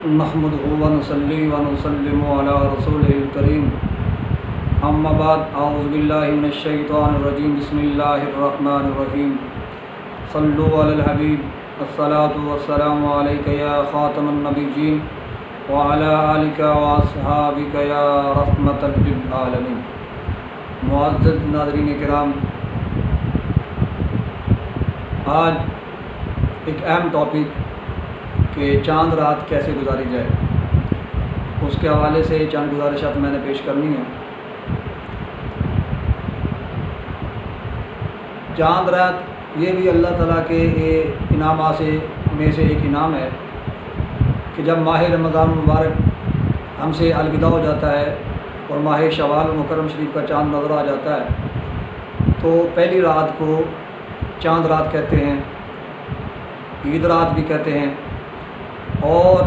نحمده ونصلي ونسلم على رسوله الكريم اما بعد اعوذ باللہ من الشیطان الرجیم بسم اللہ الرحمن الرحیم صلوا علی الحبیب الصلاة والسلام علیک یا خاتم النبیین وعلی آلک واصحابک یا رحمۃ للعالمین۔ معزز ناظرین کرام، آج ایک اہم ٹاپک کہ چاند رات کیسے گزاری جائے، اس کے حوالے سے چند گزارشات میں نے پیش کرنی ہیں۔ چاند رات یہ بھی اللہ تعالیٰ کے انعامات میں سے ایک انعام ہے کہ جب ماہ رمضان المبارک ہم سے الوداع ہو جاتا ہے اور ماہ شوال مکرم شریف کا چاند نظر آ جاتا ہے تو پہلی رات کو چاند رات کہتے ہیں، عید رات بھی کہتے ہیں اور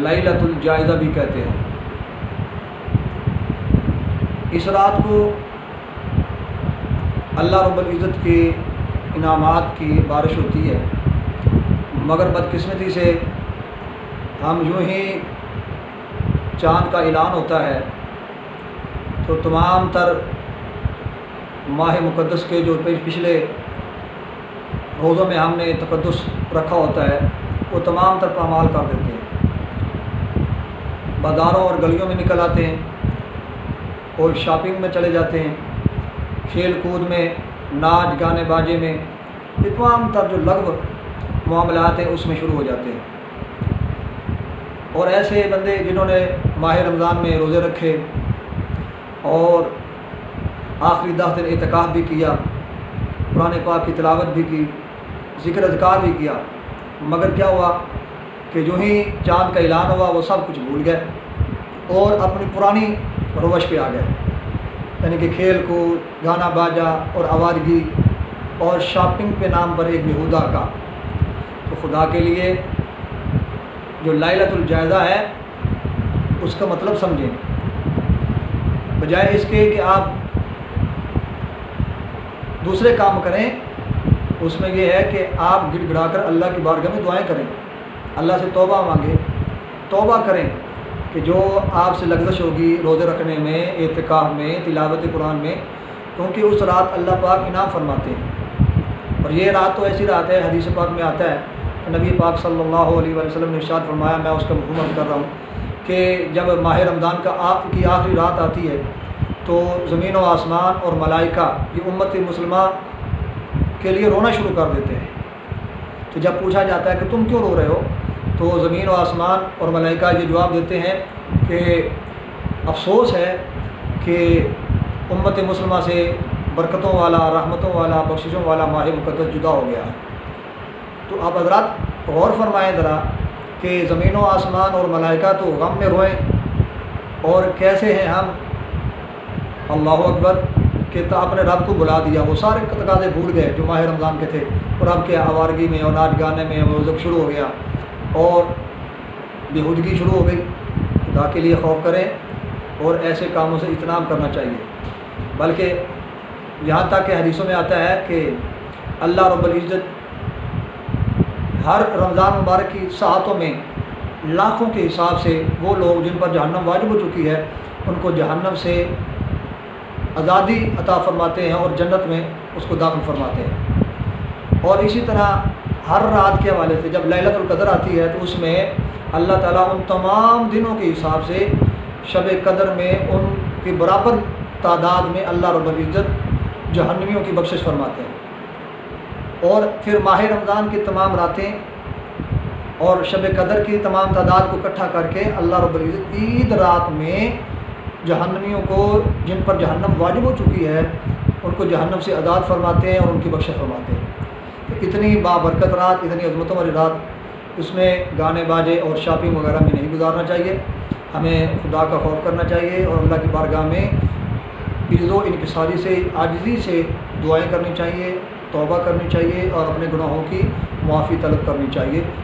لیلۃ الجائزہ بھی کہتے ہیں۔ اس رات کو اللہ رب العزت کے انعامات کی بارش ہوتی ہے، مگر بدقسمتی سے ہم یوں ہی چاند کا اعلان ہوتا ہے تو تمام تر ماہ مقدس کے جو پچھلے روزوں میں ہم نے تقدس رکھا ہوتا ہے وہ تمام تر پامال کر دیتے ہیں، بازاروں اور گلیوں میں نکل آتے ہیں اور شاپنگ میں چلے جاتے ہیں، کھیل کود میں، ناچ گانے باجے میں، یہ تمام تر جو لغو معاملات ہیں اس میں شروع ہو جاتے ہیں۔ اور ایسے بندے جنہوں نے ماہ رمضان میں روزے رکھے اور آخری 10 دن اعتکاف بھی کیا، قرآن پاک کی تلاوت بھی کی، ذکر اذکار بھی کیا، مگر کیا ہوا کہ جو ہی چاند کا اعلان ہوا وہ سب کچھ بھول گئے اور اپنی پرانی روش پہ آ گئے، یعنی کہ کھیل کود، گانا باجا اور آوارگی اور شاپنگ پہ نام پر ایک بیہودہ کا۔ تو خدا کے لیے جو لیلۃ الجائزہ ہے اس کا مطلب سمجھیں، بجائے اس کے کہ آپ دوسرے کام کریں، اس میں یہ ہے کہ آپ گڑ گڑا کر اللہ کی بارگاہ میں دعائیں کریں، اللہ سے توبہ مانگیں، توبہ کریں کہ جو آپ سے لغزش ہوگی روزے رکھنے میں، اعتکاف میں، تلاوت قرآن میں، کیونکہ اس رات اللہ پاک انعام فرماتے ہیں۔ اور یہ رات تو ایسی رات ہے، حدیث پاک میں آتا ہے کہ نبی پاک صلی اللہ علیہ وسلم نے ارشاد فرمایا، میں اس کا مفہوم کر رہا ہوں کہ جب ماہ رمضان کی آخری رات آتی ہے تو زمین و آسمان اور ملائکہ یہ امت مسلمہ کے لیے رونا شروع کر دیتے ہیں۔ تو جب پوچھا جاتا ہے کہ تم کیوں رو رہے ہو تو زمین و آسمان اور ملائکہ یہ جواب دیتے ہیں کہ افسوس ہے کہ امت مسلمہ سے برکتوں والا، رحمتوں والا، بخششوں والا ماہ مقدس جدا ہو گیا ہے۔ تو آپ حضرات غور فرمائیں ذرا کہ زمین و آسمان اور ملائکہ تو غم میں روئیں اور کیسے ہیں ہم اللہ اکبر کہ اپنے رب کو بلا دیا، وہ سارے تقاضے بھول گئے جو ماہ رمضان کے تھے اور اب کے آوارگی میں اور ناچ گانے میں وہ ذوق شروع ہو گیا اور بیہودگی شروع ہو گئی۔ خدا کے لیے خوف کریں اور ایسے کاموں سے اجتناب کرنا چاہیے، بلکہ یہاں تک کہ حدیثوں میں آتا ہے کہ اللہ رب العزت ہر رمضان مبارک کی ساعتوں میں لاکھوں کے حساب سے وہ لوگ جن پر جہنم واجب ہو چکی ہے ان کو جہنم سے آزادی عطا فرماتے ہیں اور جنت میں اس کو داخل فرماتے ہیں۔ اور اسی طرح ہر رات کے حوالے سے جب لیلۃ القدر آتی ہے تو اس میں اللہ تعالیٰ ان تمام دنوں کے حساب سے شب قدر میں ان کے برابر تعداد میں اللہ رب العزت جہنمیوں کی بخشش فرماتے ہیں۔ اور پھر ماہ رمضان کی تمام راتیں اور شب قدر کی تمام تعداد کو اکٹھا کر کے اللہ رب العزت عید رات میں جہنمیوں کو جن پر جہنم واجب ہو چکی ہے ان کو جہنم سے آزاد فرماتے ہیں اور ان کی بخشش فرماتے ہیں۔ تو اتنی بابرکت رات، اتنی عظمتوں والی رات، اس میں گانے باجے اور شاپنگ وغیرہ میں نہیں گزارنا چاہیے۔ ہمیں خدا کا خوف کرنا چاہیے اور اللہ کی بارگاہ میں عجز و انکساری سے، عاجزی سے دعائیں کرنی چاہیے، توبہ کرنی چاہیے اور اپنے گناہوں کی معافی طلب کرنی چاہیے۔